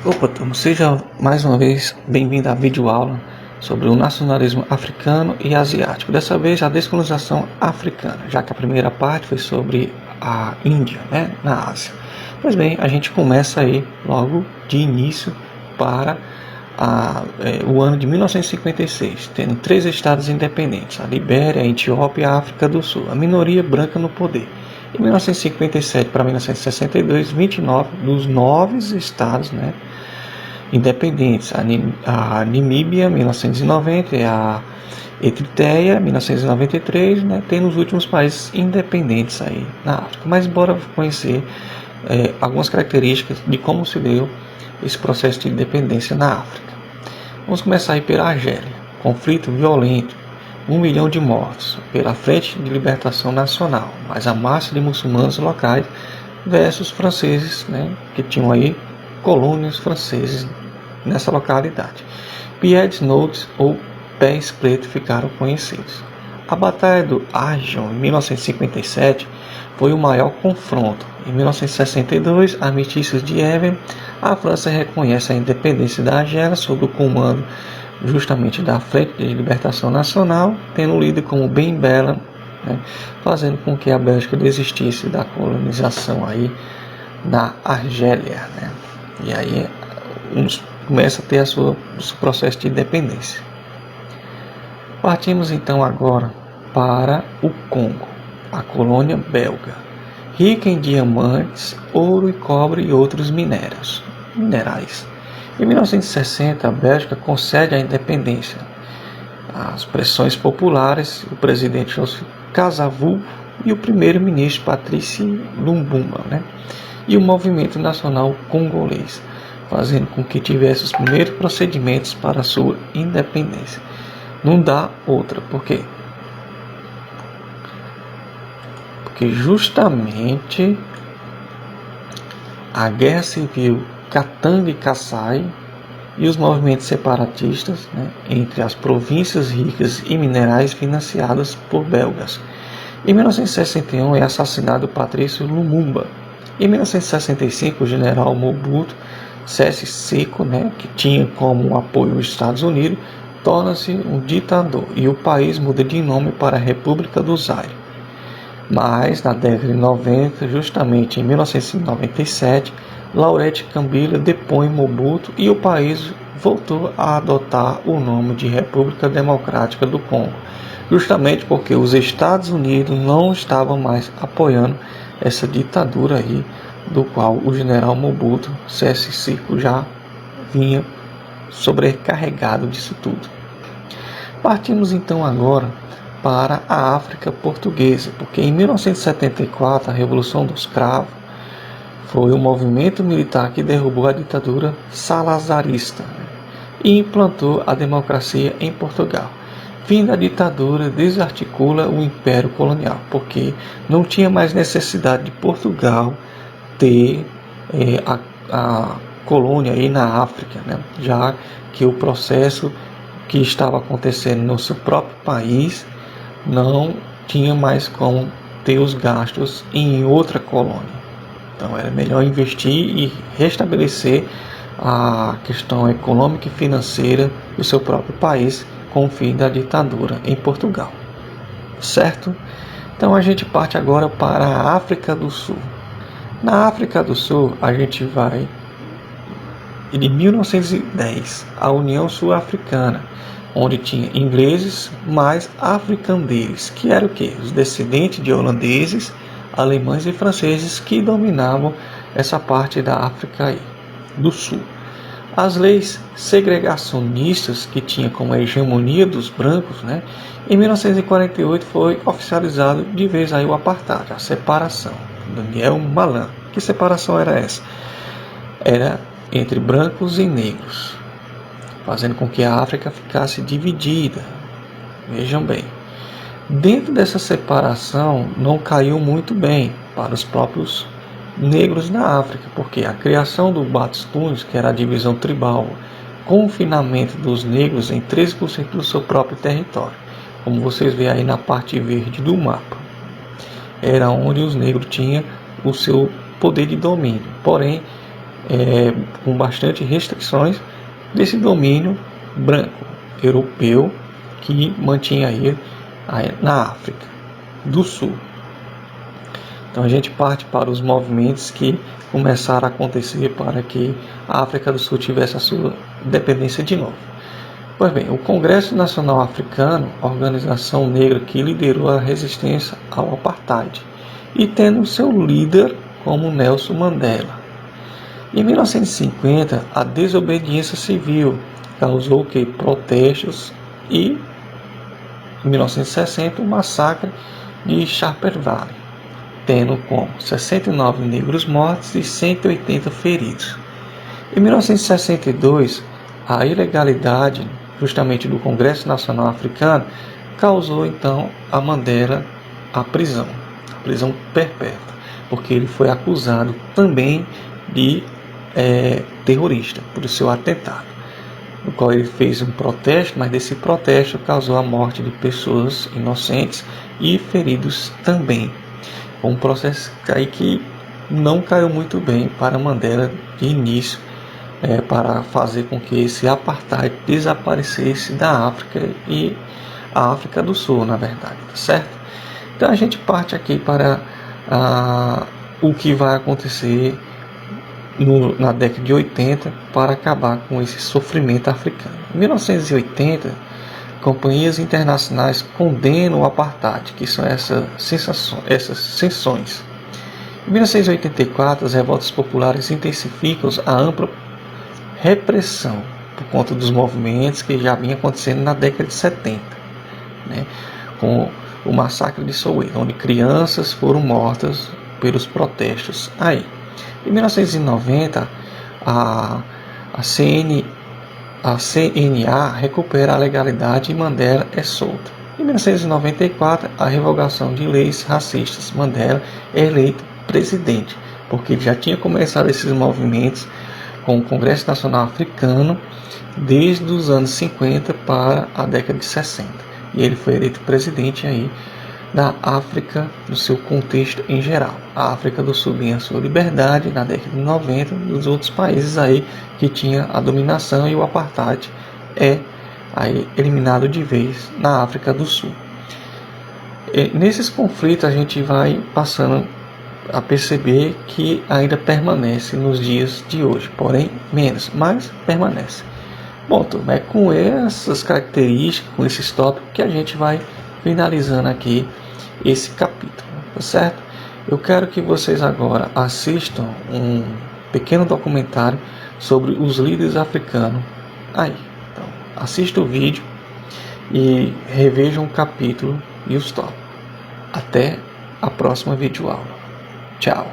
Opa, turma, seja mais uma vez bem-vindo à videoaula sobre o nacionalismo africano e asiático. Dessa vez a descolonização africana, já que a primeira parte foi sobre a Índia, na Ásia. Pois bem, a gente começa aí logo de início para o ano de 1956, tendo 3 estados independentes, a Libéria, a Etiópia e a África do Sul, a minoria branca no poder. Em 1957 para 1962, 29 dos 9 estados independentes, a Namíbia, 1990, e a Eritreia, 1993, tendo os últimos países independentes aí na África. Mas bora conhecer algumas características de como se deu esse processo de independência na África. Vamos começar aí pela Argélia, conflito violento, 1 milhão de mortos pela Frente de Libertação Nacional, mas a massa de muçulmanos locais versus franceses, que tinham aí colônias franceses nessa localidade. Pieds Notes ou Pés Pretos ficaram conhecidos. A Batalha do Arjón, em 1957, foi o maior confronto. Em 1962, armistícios de Évian, a França reconhece a independência da Argélia sob o comando justamente da Frente de Libertação Nacional, tendo o líder como Ben Bella, fazendo com que a Bélgica desistisse da colonização aí na Argélia. E aí começa a ter o seu processo de independência. Partimos então agora para o Congo, a colônia belga, rica em diamantes, ouro e cobre e outros minerais. Em 1960, a Bélgica concede a independência. As pressões populares, o presidente Joseph Kasavubu e o primeiro-ministro Patrice Lumumba, e o movimento nacional congolês, fazendo com que tivesse os primeiros procedimentos para a sua independência. Não dá outra, por quê? Porque justamente a guerra civil Katanga e Kassai e os movimentos separatistas entre as províncias ricas e minerais financiadas por belgas. Em 1961 é assassinado Patrice Lumumba. Em 1965 o general Mobutu Sese Seko, que tinha como apoio os Estados Unidos, torna-se um ditador e o país muda de nome para a República do Zaire. Mas na década de 90, justamente em 1997, Laurent Kabila depõe Mobutu e o país voltou a adotar o nome de República Democrática do Congo, justamente porque os Estados Unidos não estavam mais apoiando essa ditadura aí, do qual o general Mobutu Sese Seko já vinha sobrecarregado disso tudo. Partimos então agora para a África Portuguesa, porque em 1974 a Revolução dos Cravos foi o movimento militar que derrubou a ditadura salazarista e implantou a democracia em Portugal. Fim da ditadura desarticula o Império Colonial, porque não tinha mais necessidade de Portugal ter a colônia aí na África, já que o processo que estava acontecendo no seu próprio país não tinha mais como ter os gastos em outra colônia. Então era melhor investir e restabelecer a questão econômica e financeira do seu próprio país com o fim da ditadura em Portugal. Certo? Então a gente parte agora para a África do Sul. Na África do Sul a gente vai de 1910 a União Sul-Africana, onde tinha ingleses mais africandeires, que era o quê? Os descendentes de holandeses, alemães e franceses que dominavam essa parte da África aí, do Sul. As leis segregacionistas que tinha como hegemonia dos brancos, em 1948 foi oficializado de vez aí o apartheid, a separação. Daniel Malan. Que separação era essa? Era entre brancos e negros, fazendo com que a África ficasse dividida. Vejam bem, dentro dessa separação não caiu muito bem para os próprios negros na África, porque a criação do Batustunes, que era a divisão tribal, confinamento dos negros em 13% do seu próprio território, como vocês veem aí na parte verde do mapa, era onde os negros tinham o seu poder de domínio. Porém, com bastante restrições desse domínio branco europeu que mantinha aí na África do Sul. Então a gente parte para os movimentos que começaram a acontecer para que a África do Sul tivesse a sua independência de novo. Pois bem, o Congresso Nacional Africano, organização negra que liderou a resistência ao apartheid, e tendo seu líder como Nelson Mandela. Em 1950, a desobediência civil causou protestos e, em 1960, o massacre de Sharper Valley, tendo como 69 negros mortos e 180 feridos. Em 1962, a ilegalidade justamente do Congresso Nacional Africano causou então a Mandela a prisão perpétua, porque ele foi acusado também de terrorista por seu atentado, no qual ele fez um protesto, mas desse protesto causou a morte de pessoas inocentes e feridos também. Um processo aí que não caiu muito bem para Mandela de início, para fazer com que esse apartheid desaparecesse da África e a África do Sul, na verdade, tá certo? Então a gente parte aqui para o que vai acontecer na década de 80 para acabar com esse sofrimento africano. Em 1980, companhias internacionais condenam o apartheid, que são essas sanções. Em 1984, as revoltas populares intensificam a ampla repressão por conta dos movimentos que já vinha acontecendo na década de 70, né, com o massacre de Soweto, onde crianças foram mortas pelos protestos aí. Em 1990, a CNA recupera a legalidade e Mandela é solta. Em 1994, a revogação de leis racistas. Mandela é eleito presidente, porque já tinha começado esses movimentos com o Congresso Nacional Africano desde os anos 50 para a década de 60. E ele foi eleito presidente aí da África no seu contexto em geral. A África do Sul ganha sua liberdade na década de 90 dos outros países aí que tinha a dominação, e o apartheid é aí eliminado de vez na África do Sul. Nesses conflitos a gente vai passando a perceber que ainda permanece nos dias de hoje, porém menos, mas permanece. Bom, turma, é com essas características, com esses tópicos que a gente vai finalizando aqui esse capítulo, tá certo? Eu quero que vocês agora assistam um pequeno documentário sobre os líderes africanos aí. Então, assista o vídeo e revejam o capítulo e os tópicos. Até a próxima videoaula. Tchau.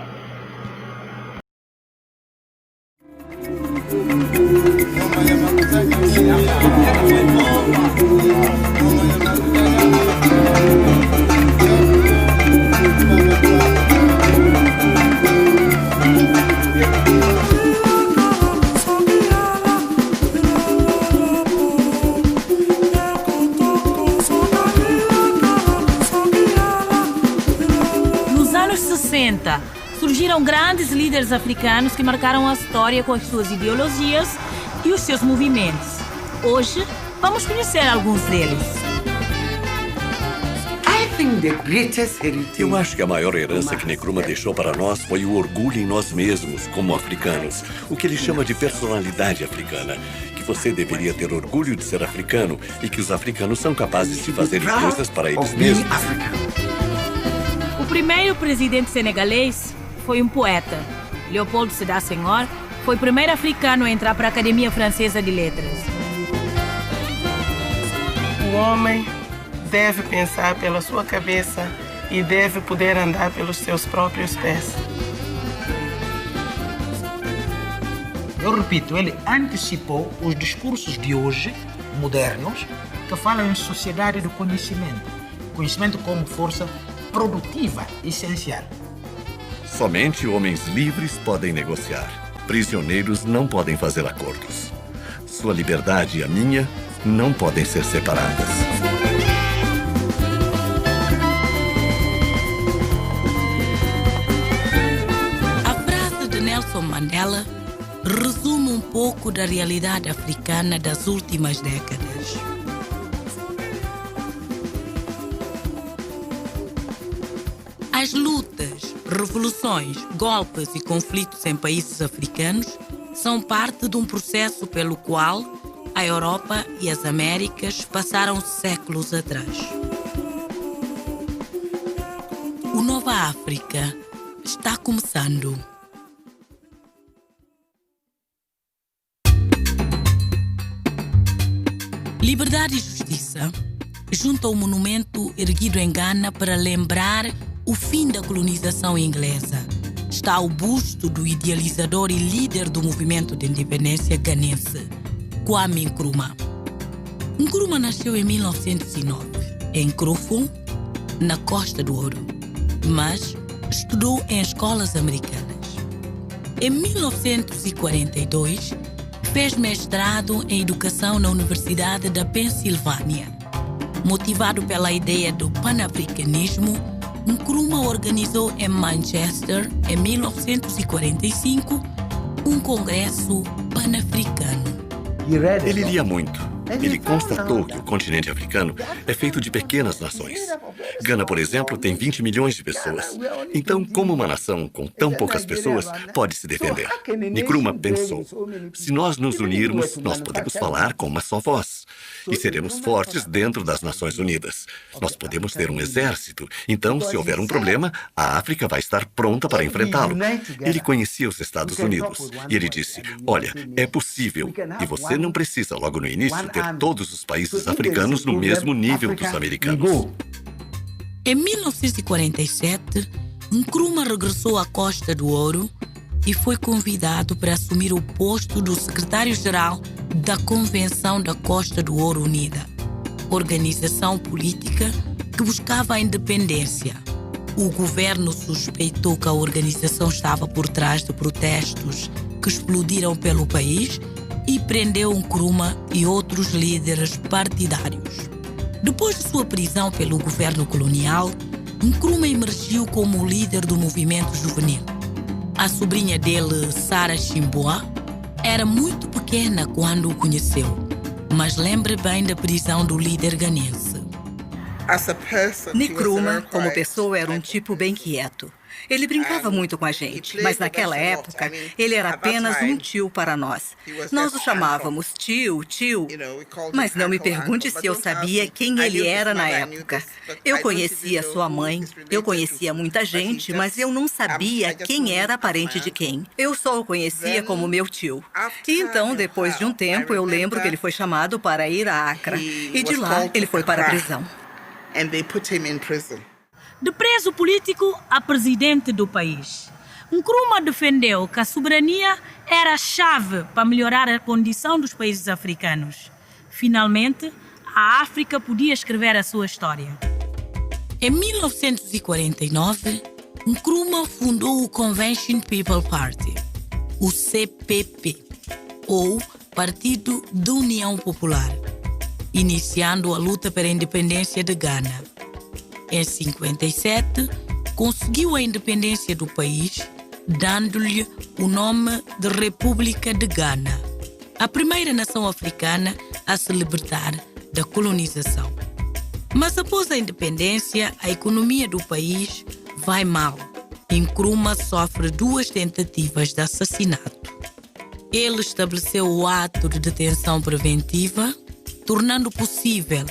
Surgiram grandes líderes africanos que marcaram a história com as suas ideologias e os seus movimentos. Hoje, vamos conhecer alguns deles. Eu acho que a maior herança que Nkrumah deixou para nós foi o orgulho em nós mesmos, como africanos. O que ele chama de personalidade africana. Que você deveria ter orgulho de ser africano e que os africanos são capazes de fazer coisas para eles mesmos. O primeiro presidente senegalês foi um poeta. Léopold Sédar Senghor foi o primeiro africano a entrar para a Academia Francesa de Letras. O homem deve pensar pela sua cabeça e deve poder andar pelos seus próprios pés. Eu repito, ele antecipou os discursos de hoje, modernos, que falam em sociedade do conhecimento. Conhecimento como força produtiva essencial. Somente homens livres podem negociar. Prisioneiros não podem fazer acordos. Sua liberdade e a minha não podem ser separadas. A frase de Nelson Mandela resume um pouco da realidade africana das últimas décadas. As lutas, revoluções, golpes e conflitos em países africanos são parte de um processo pelo qual a Europa e as Américas passaram séculos atrás. O Nova África está começando. Liberdade e Justiça junta o monumento erguido em Gana para lembrar o fim da colonização inglesa. Está o busto do idealizador e líder do movimento de independência ganense, Kwame Nkrumah. Nkrumah nasceu em 1909, em Krofon, na Costa do Ouro, mas estudou em escolas americanas. Em 1942, fez mestrado em Educação na Universidade da Pensilvânia. Motivado pela ideia do panafricanismo, Nkrumah organizou em Manchester, em 1945, um congresso panafricano. Ele lia muito. Ele constatou que o continente africano é feito de pequenas nações. Gana, por exemplo, tem 20 milhões de pessoas. Então, como uma nação com tão poucas pessoas pode se defender? Nkrumah pensou, se nós nos unirmos, nós podemos falar com uma só voz. E seremos fortes dentro das Nações Unidas. Nós podemos ter um exército. Então, se houver um problema, a África vai estar pronta para enfrentá-lo. Ele conhecia os Estados Unidos. E ele disse, olha, é possível. E você não precisa, logo no início, ter todos os países africanos no mesmo nível dos americanos. Em 1947, Nkrumah regressou à Costa do Ouro e foi convidado para assumir o posto do secretário-geral da Convenção da Costa do Ouro Unida, organização política que buscava a independência. O governo suspeitou que a organização estava por trás de protestos que explodiram pelo país e prendeu Nkrumah e outros líderes partidários. Depois de sua prisão pelo governo colonial, Nkrumah emergiu como líder do movimento juvenil. A sobrinha dele, Sarah Chimboa, era muito pequena quando o conheceu, mas lembra bem da prisão do líder ganense. Nkrumah, como pessoa, era um tipo bem quieto. Ele brincava muito com a gente, mas naquela época, ele era apenas um tio para nós. Nós o chamávamos tio, mas não me pergunte se eu sabia quem ele era na época. Eu conhecia sua mãe, eu conhecia muita gente, mas eu não sabia quem era parente de quem. Eu só o conhecia como meu tio. E então, depois de um tempo, eu lembro que ele foi chamado para ir a Accra. E de lá, ele foi para a prisão. De preso político a presidente do país, Nkrumah defendeu que a soberania era a chave para melhorar a condição dos países africanos. Finalmente, a África podia escrever a sua história. Em 1949, Nkrumah fundou o Convention People Party, o CPP, ou Partido da União Popular, iniciando a luta pela independência de Gana. Em 1957, conseguiu a independência do país, dando-lhe o nome de República de Gana, a primeira nação africana a se libertar da colonização. Mas após a independência, a economia do país vai mal. Nkrumah sofre 2 tentativas de assassinato. Ele estabeleceu o ato de detenção preventiva, tornando possível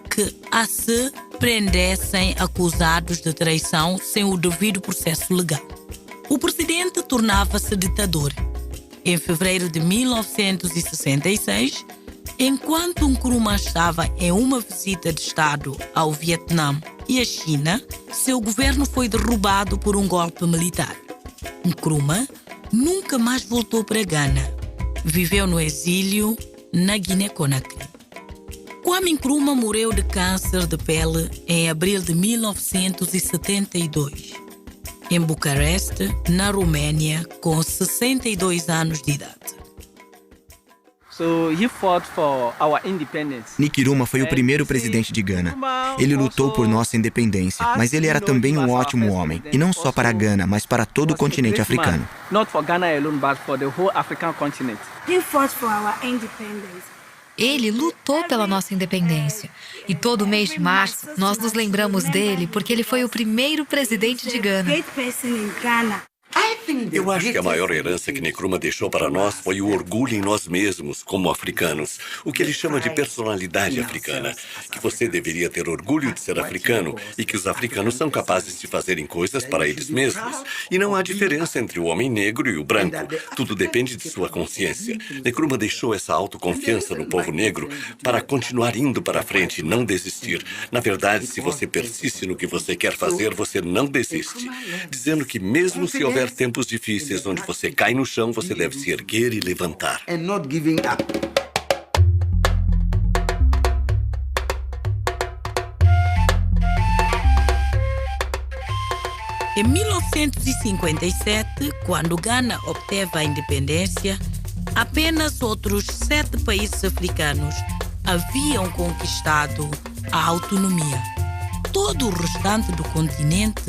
que se prendessem acusados de traição sem o devido processo legal. O presidente tornava-se ditador. Em fevereiro de 1966, enquanto Nkrumah estava em uma visita de Estado ao Vietnã e à China, seu governo foi derrubado por um golpe militar. Nkrumah nunca mais voltou para Gana. Viveu no exílio na Guiné-Conakry. Kwame Nkrumah morreu de câncer de pele em abril de 1972, em Bucareste, na Roménia, com 62 anos de idade. Nkrumah foi o primeiro presidente de Gana. Ele lutou por nossa independência, mas ele era também um ótimo homem. E não só para Gana, mas para todo o continente africano. Ele lutou pela nossa independência. E todo mês de março, nós nos lembramos dele porque ele foi o primeiro presidente de Gana. Eu acho que a maior herança que Nkrumah deixou para nós foi o orgulho em nós mesmos, como africanos. O que ele chama de personalidade africana. Que você deveria ter orgulho de ser africano e que os africanos são capazes de fazerem coisas para eles mesmos. E não há diferença entre o homem negro e o branco. Tudo depende de sua consciência. Nkrumah deixou essa autoconfiança no povo negro para continuar indo para frente e não desistir. Na verdade, se você persiste no que você quer fazer, você não desiste. Dizendo que mesmo se houver tempos difíceis onde você cai no chão, você deve se erguer e levantar. Em 1957, quando Gana obteve a independência, apenas outros 7 países africanos haviam conquistado a autonomia. Todo o restante do continente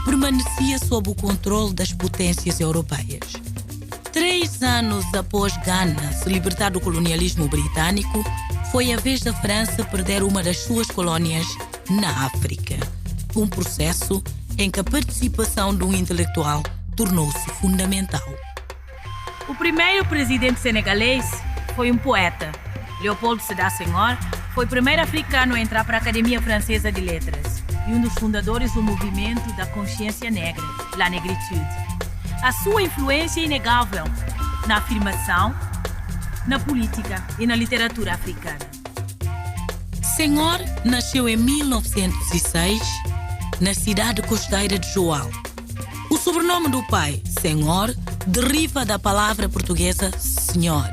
permanecia sob o controle das potências europeias. 3 anos após Gana se libertar do colonialismo britânico, foi a vez da França perder uma das suas colônias na África. Um processo em que a participação de um intelectual tornou-se fundamental. O primeiro presidente senegalês foi um poeta. Léopold Sédar Senghor foi o primeiro africano a entrar para a Academia Francesa de Letras e um dos fundadores do movimento da consciência negra, La Negritude. A sua influência é inegável na afirmação, na política e na literatura africana. Senghor nasceu em 1906 na cidade costeira de Joal. O sobrenome do pai, Senghor, deriva da palavra portuguesa senhor.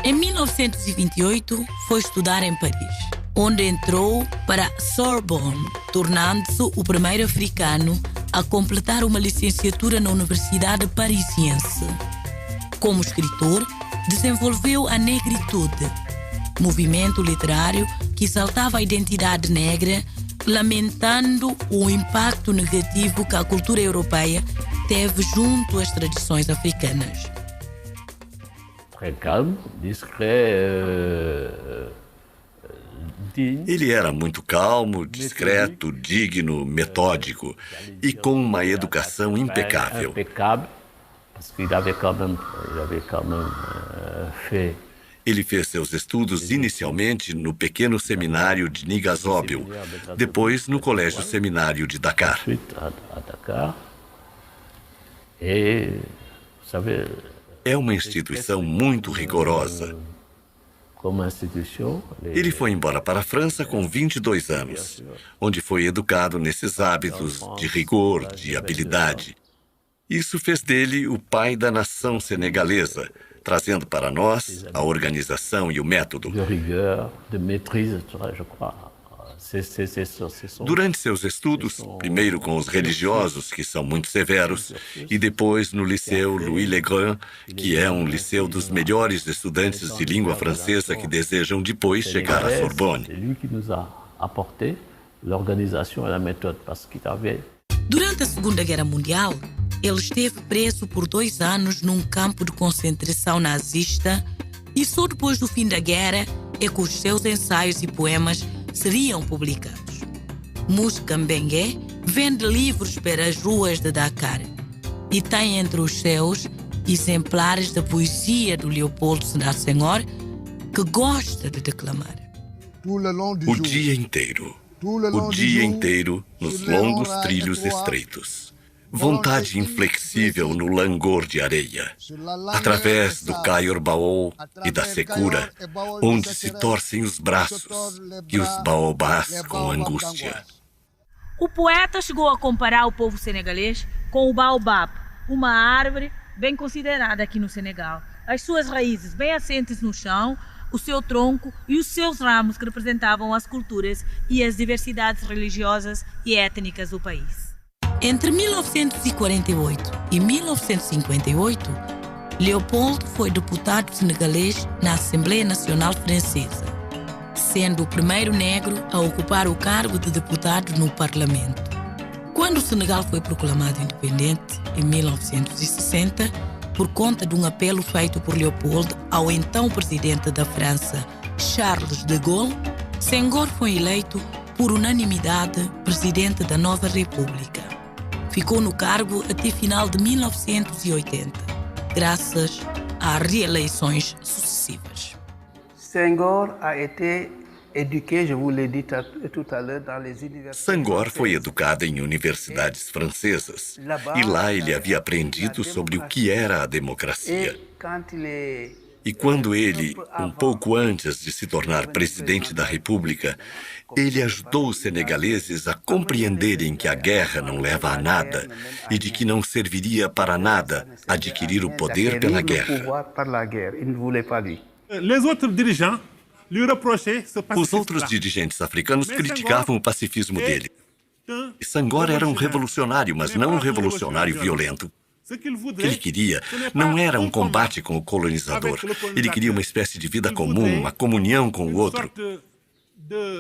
Em 1928, foi estudar em Paris, onde entrou para a Sorbonne, tornando-se o primeiro africano a completar uma licenciatura na Universidade Parisiense. Como escritor, desenvolveu a Negritude, movimento literário que exaltava a identidade negra, lamentando o impacto negativo que a cultura europeia teve junto às tradições africanas. Ele era muito calmo, discreto, digno, metódico e com uma educação impecável. Ele fez seus estudos inicialmente no pequeno seminário de Nigazobil, depois no Colégio Seminário de Dakar. É uma instituição muito rigorosa. Ele foi embora para a França com 22 anos, onde foi educado nesses hábitos de rigor, de habilidade. Isso fez dele o pai da nação senegalesa, trazendo para nós a organização e o método. Durante seus estudos, primeiro com os religiosos, que são muito severos, e depois no Liceu Louis Le Grand, que é um liceu dos melhores estudantes de língua francesa que desejam depois chegar à Sorbonne. Durante a Segunda Guerra Mundial, ele esteve preso por 2 anos num campo de concentração nazista e só depois do fim da guerra é que os seus ensaios e poemas seriam publicados. Moussa Mbengue vende livros pelas ruas de Dakar e tem entre os seus exemplares da poesia do Léopold Sédar Senghor, que gosta de declamar. O dia inteiro, nos longos trilhos estreitos. Vontade inflexível no langor de areia, através do Caior-Baol e da secura, onde se torcem os braços e os baobás com angústia. O poeta chegou a comparar o povo senegalês com o baobab, uma árvore bem considerada aqui no Senegal. As suas raízes bem assentes no chão, o seu tronco e os seus ramos que representavam as culturas e as diversidades religiosas e étnicas do país. Entre 1948 e 1958, Léopold foi deputado senegalês na Assembleia Nacional Francesa, sendo o primeiro negro a ocupar o cargo de deputado no Parlamento. Quando o Senegal foi proclamado independente, em 1960, por conta de um apelo feito por Léopold ao então presidente da França, Charles de Gaulle, Senghor foi eleito por unanimidade presidente da nova república. Ficou no cargo até final de 1980, graças a reeleições sucessivas. Senghor a été éduqué, je vous l'ai dit tout à l'heure, dans les universités. Senghor foi educado em universidades francesas e lá ele havia aprendido sobre o que era a democracia. E quando ele, um pouco antes de se tornar presidente da República, ele ajudou os senegaleses a compreenderem que a guerra não leva a nada e de que não serviria para nada adquirir o poder pela guerra. Os outros dirigentes africanos criticavam o pacifismo dele. Senghor era um revolucionário, mas não um revolucionário violento. O que ele queria não era um combate com o colonizador. Ele queria uma espécie de vida comum, uma comunhão com o outro.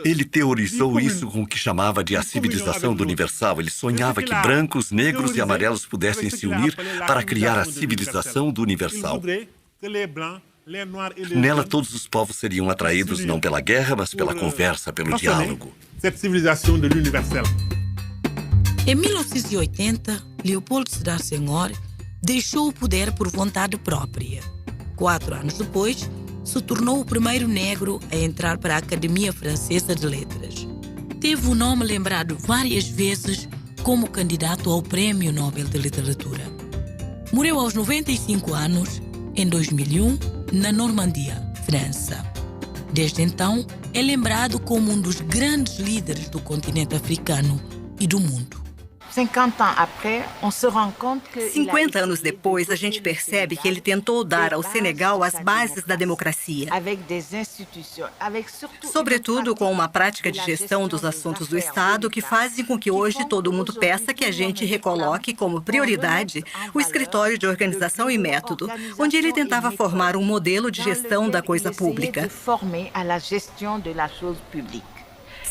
Ele teorizou isso com o que chamava de a civilização do universal. Ele sonhava que brancos, negros e amarelos pudessem se unir para criar a civilização do universal. Nela, todos os povos seriam atraídos não pela guerra, mas pela conversa, pelo diálogo. Em 1980, Léopold Sédar Senghor deixou o poder por vontade própria. 4 anos depois, se tornou o primeiro negro a entrar para a Academia Francesa de Letras. Teve o nome lembrado várias vezes como candidato ao Prêmio Nobel de Literatura. Morreu aos 95 anos, em 2001, na Normandia, França. Desde então, é lembrado como um dos grandes líderes do continente africano e do mundo. 50 anos depois, a gente percebe que ele tentou dar ao Senegal as bases da democracia, sobretudo com uma prática de gestão dos assuntos do Estado que fazem com que hoje todo mundo peça que a gente recoloque como prioridade o escritório de organização e método, onde ele tentava formar um modelo de gestão da coisa pública.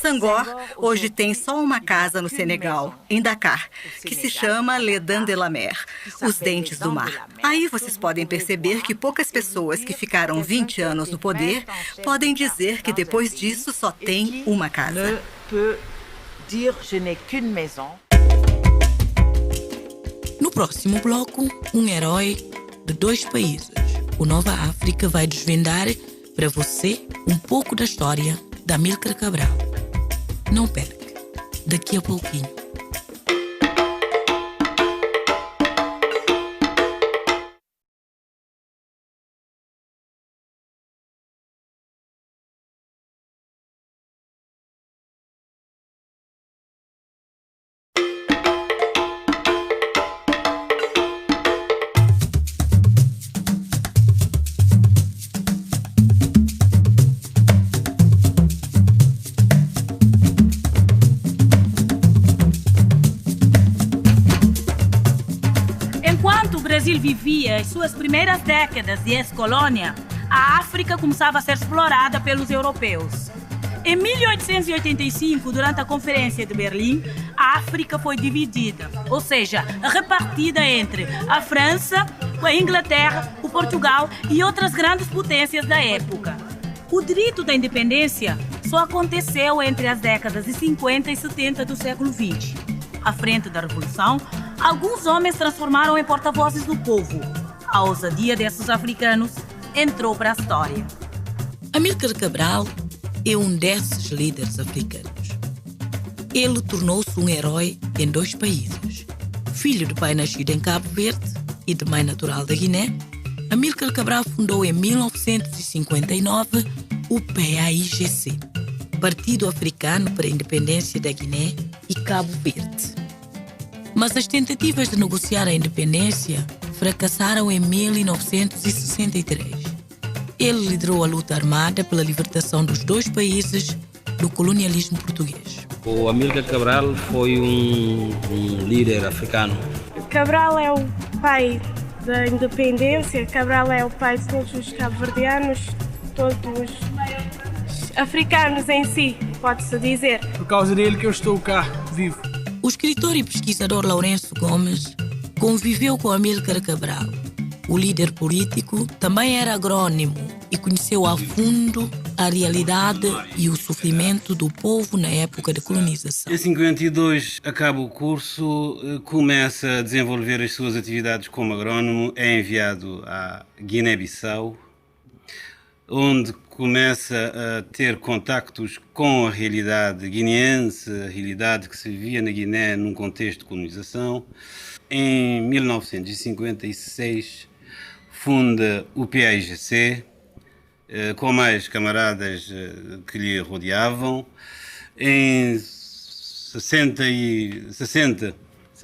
Senghor hoje tem só uma casa no Senegal, em Dakar, que se chama Les Dents de la Mer, os dentes do mar. Aí vocês podem perceber que poucas pessoas que ficaram 20 anos no poder podem dizer que depois disso só tem uma casa. No próximo bloco, um herói de 2 países. O Nova África vai desvendar para você um pouco da história da Amílcar Cabral. Não perca, daqui a pouquinho. O Brasil vivia as suas primeiras décadas de ex-colônia, a África começava a ser explorada pelos europeus. Em 1885, durante a Conferência de Berlim, a África foi dividida, ou seja, repartida entre a França, a Inglaterra, o Portugal e outras grandes potências da época. O direito da independência só aconteceu entre as décadas de 50 e 70 do século XX. À frente da Revolução, alguns homens transformaram em porta-vozes do povo. A ousadia desses africanos entrou para a história. Amílcar Cabral é um desses líderes africanos. Ele tornou-se um herói em 2 países. Filho de pai nascido em Cabo Verde e de mãe natural da Guiné, Amílcar Cabral fundou em 1959 o PAIGC, Partido Africano para a Independência da Guiné e Cabo Verde. Mas as tentativas de negociar a independência fracassaram em 1963. Ele liderou a luta armada pela libertação dos 2 países do colonialismo português. O Amílcar Cabral foi um líder africano. Cabral é o pai da independência. Cabral é o pai de todos os cabo-verdianos, todos os africanos em si, pode-se dizer. Por causa dele que eu estou cá, vivo. O escritor e pesquisador Lourenço Gomes conviveu com Amílcar Cabral. O líder político também era agrônomo e conheceu a fundo a realidade e o sofrimento do povo na época da colonização. Em 52 acaba o curso, começa a desenvolver as suas atividades como agrônomo, é enviado à Guiné-Bissau, onde começa a ter contactos com a realidade guineense, a realidade que se vivia na Guiné num contexto de colonização. Em 1956 funda o PAIGC, com mais camaradas que lhe rodeavam. Em 60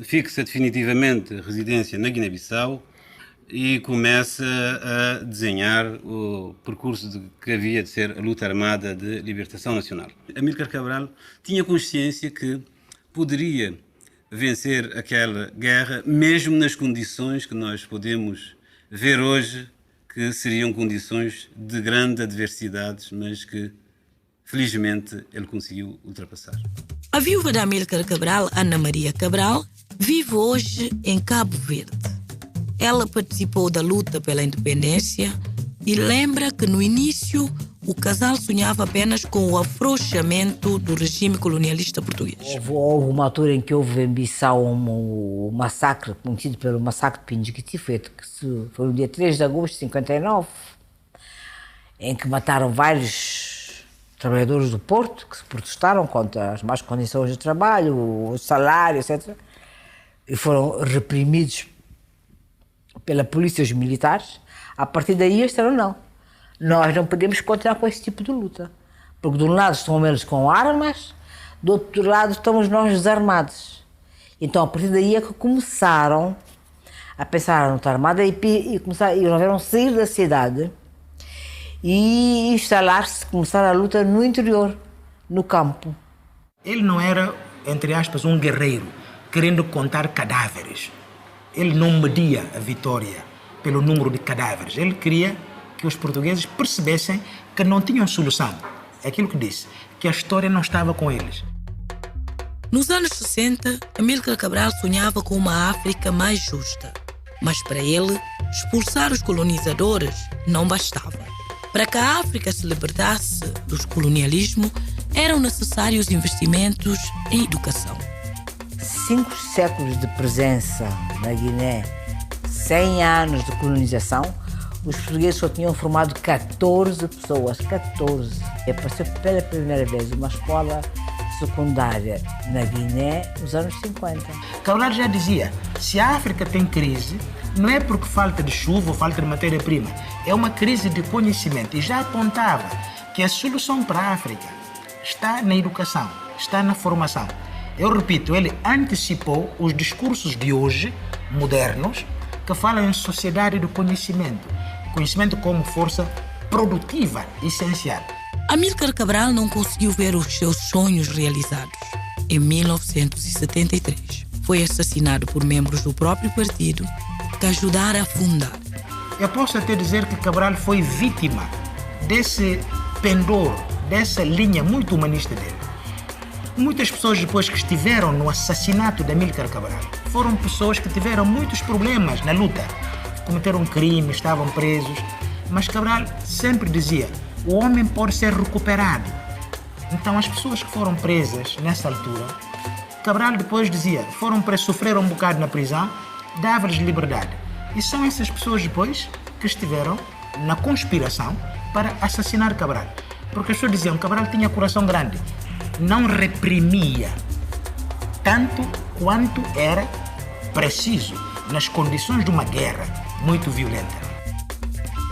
fixa definitivamente residência na Guiné-Bissau e começa a desenhar o percurso que havia de ser a luta armada de libertação nacional. Amílcar Cabral tinha consciência que poderia vencer aquela guerra, mesmo nas condições que nós podemos ver hoje, que seriam condições de grande adversidade, mas que, felizmente, ele conseguiu ultrapassar. A viúva de Amílcar Cabral, Ana Maria Cabral, vive hoje em Cabo Verde. Ela participou da luta pela independência e lembra que, no início, o casal sonhava apenas com o afrouxamento do regime colonialista português. Houve uma altura em que houve em Bissau um massacre, conhecido pelo massacre de Pindiquiti, foi no dia 3 de agosto de 59, em que mataram vários trabalhadores do Porto, que se protestaram contra as más condições de trabalho, o salário, etc. E foram reprimidos pela polícia e os militares. A partir daí eles disseram não. Nós não podemos continuar com esse tipo de luta. Porque de um lado estão eles com armas, do outro lado estamos nós desarmados. Então a partir daí é que começaram a pensar na luta armada e resolveram sair da cidade e instalar-se, começar a luta no interior, no campo. Ele não era, entre aspas, um guerreiro, querendo contar cadáveres. Ele não media a vitória pelo número de cadáveres. Ele queria que os portugueses percebessem que não tinham solução. É aquilo que disse, que a história não estava com eles. Nos anos 60, Amílcar Cabral sonhava com uma África mais justa. Mas para ele, expulsar os colonizadores não bastava. Para que a África se libertasse do colonialismo, eram necessários investimentos em educação. 5 séculos de presença na Guiné, 100 anos de colonização, os portugueses só tinham formado 14 pessoas, 14. Apareceu pela primeira vez uma escola secundária na Guiné nos anos 50. Cabral já dizia, se a África tem crise, não é porque falta de chuva ou falta de matéria-prima, é uma crise de conhecimento. E já apontava que a solução para a África está na educação, está na formação. Eu repito, ele antecipou os discursos de hoje, modernos, que falam em sociedade do conhecimento. Conhecimento como força produtiva essencial. Amílcar Cabral não conseguiu ver os seus sonhos realizados. Em 1973, foi assassinado por membros do próprio partido que ajudaram a fundar. Eu posso até dizer que Cabral foi vítima desse pendor, dessa linha muito humanista dele. Muitas pessoas depois que estiveram no assassinato de Amílcar Cabral foram pessoas que tiveram muitos problemas na luta. Cometeram crimes, estavam presos. Mas Cabral sempre dizia, o homem pode ser recuperado. Então as pessoas que foram presas nessa altura, Cabral depois dizia, foram presos, sofreram um bocado na prisão, dava-lhes liberdade. E são essas pessoas depois que estiveram na conspiração para assassinar Cabral. Porque as pessoas diziam que Cabral tinha coração grande. Não reprimia tanto quanto era preciso nas condições de uma guerra muito violenta.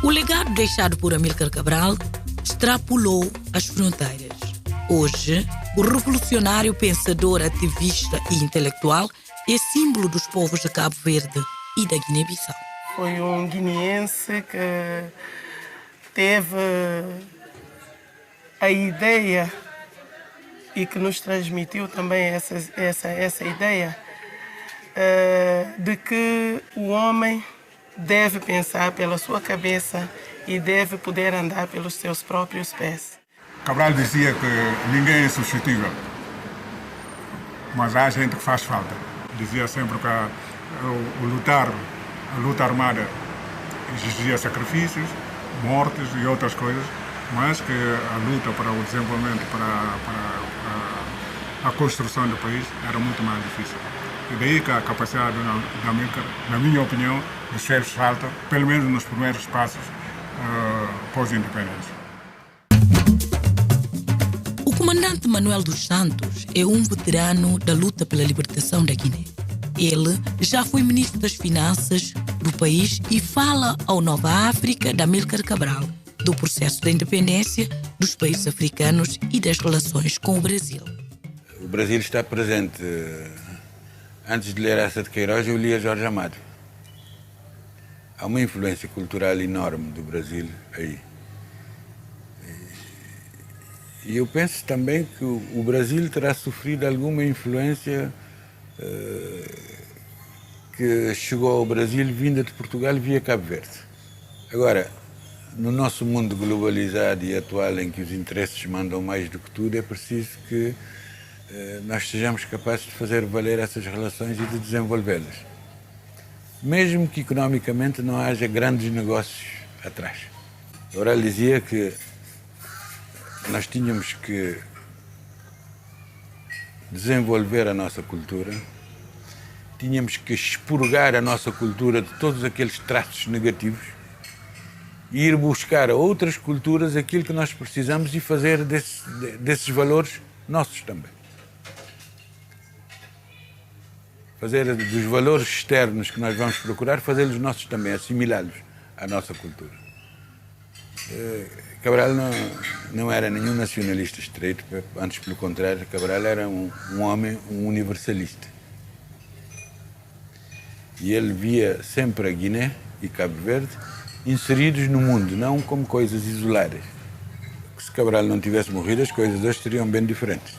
O legado deixado por Amílcar Cabral extrapolou as fronteiras. Hoje, o revolucionário pensador, ativista e intelectual é símbolo dos povos de Cabo Verde e da Guiné-Bissau. Foi um guineense que teve a ideia e que nos transmitiu também essa ideia de que o homem deve pensar pela sua cabeça e deve poder andar pelos seus próprios pés. Cabral dizia que ninguém é substituível, mas há gente que faz falta. Dizia sempre que a luta armada exigia sacrifícios, mortes e outras coisas, mas que a luta para o desenvolvimento, para a construção do país era muito mais difícil. E daí que a capacidade da Amílcar, na minha opinião, fez falta, pelo menos nos primeiros passos pós-independência. O comandante Manuel dos Santos é um veterano da luta pela libertação da Guiné. Ele já foi ministro das Finanças do país e fala ao Nova África da Amílcar Cabral, do processo da independência dos países africanos e das relações com o Brasil. O Brasil está presente. Antes de ler essa de Queiroz, eu lia Jorge Amado. Há uma influência cultural enorme do Brasil aí. E eu penso também que o Brasil terá sofrido alguma influência que chegou ao Brasil vinda de Portugal via Cabo Verde. Agora, no nosso mundo globalizado e atual, em que os interesses mandam mais do que tudo, é preciso que nós sejamos capazes de fazer valer essas relações e de desenvolvê-las. Mesmo que economicamente não haja grandes negócios atrás. Agora, ele dizia que nós tínhamos que desenvolver a nossa cultura, tínhamos que expurgar a nossa cultura de todos aqueles traços negativos e ir buscar a outras culturas aquilo que nós precisamos e fazer desses valores nossos também. Fazer dos valores externos que nós vamos procurar, fazê-los nossos também, assimilá-los à nossa cultura. Cabral não era nenhum nacionalista estreito, antes pelo contrário, Cabral era um homem, um universalista. E ele via sempre a Guiné e Cabo Verde inseridos no mundo, não como coisas isoladas. Se Cabral não tivesse morrido, as coisas hoje seriam bem diferentes.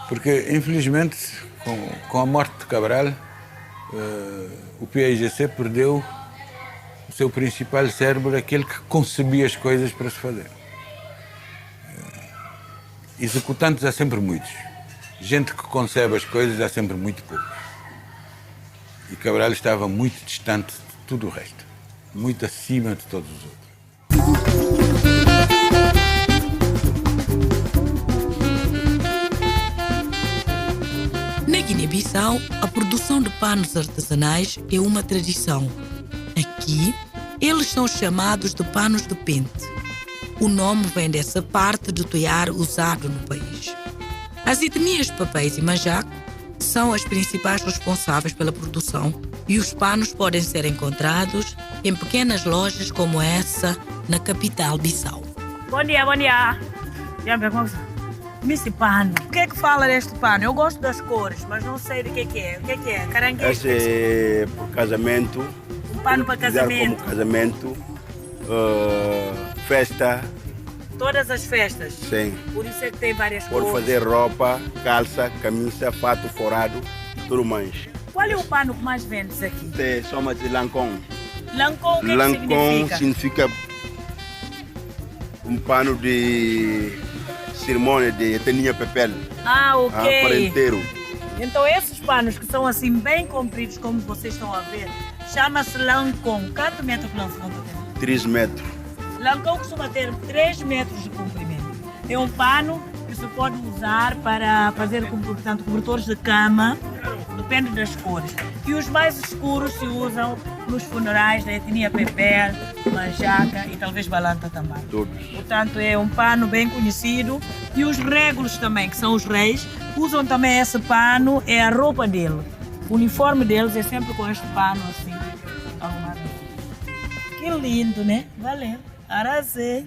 Porque, infelizmente, com a morte de Cabral, o PAIGC perdeu o seu principal cérebro, aquele que concebia as coisas para se fazer. Executantes há sempre muitos. Gente que concebe as coisas há sempre muito poucos. E Cabral estava muito distante de tudo o resto. Muito acima de todos os outros. Na Guiné-Bissau, a produção de panos artesanais é uma tradição. Aqui, eles são chamados de panos de pente. O nome vem dessa parte do tear usado no país. As etnias Papéis e Manjaco são as principais responsáveis pela produção e os panos podem ser encontrados em pequenas lojas como essa na capital Bissau. Bom dia, bom dia. Esse pano, o que é que fala deste pano? Eu gosto das cores, mas não sei do que é. O que é? Caranguejo? Esse é por casamento. Um pano para casamento? Como casamento, festa. Todas as festas? Sim. Por isso é que tem várias cores. Pode fazer roupa, calça, camisa, fato forado, tudo mais. Qual é o pano que mais vendes aqui? Chama de lancon. Lancon, o que Lancon significa? Um pano de cerimônia de etnia Pepel. Ah, ok. Parenteiro. Então esses panos que são assim bem compridos, como vocês estão a ver, chama-se lancon. Quanto metro que lancon tem? 3 metros. Lancon costuma ter 3 metros de comprimento. É um pano que se pode usar para fazer, portanto, cobertores de cama, depende das cores. E os mais escuros se usam nos funerais da etnia Pepel, Manjaca e talvez Balanta também. Todos. Portanto, é um pano bem conhecido. E os régulos também, que são os reis, usam também esse pano, é a roupa dele. O uniforme deles é sempre com este pano assim, arrumado. Que lindo, né? Valeu. Arrasei.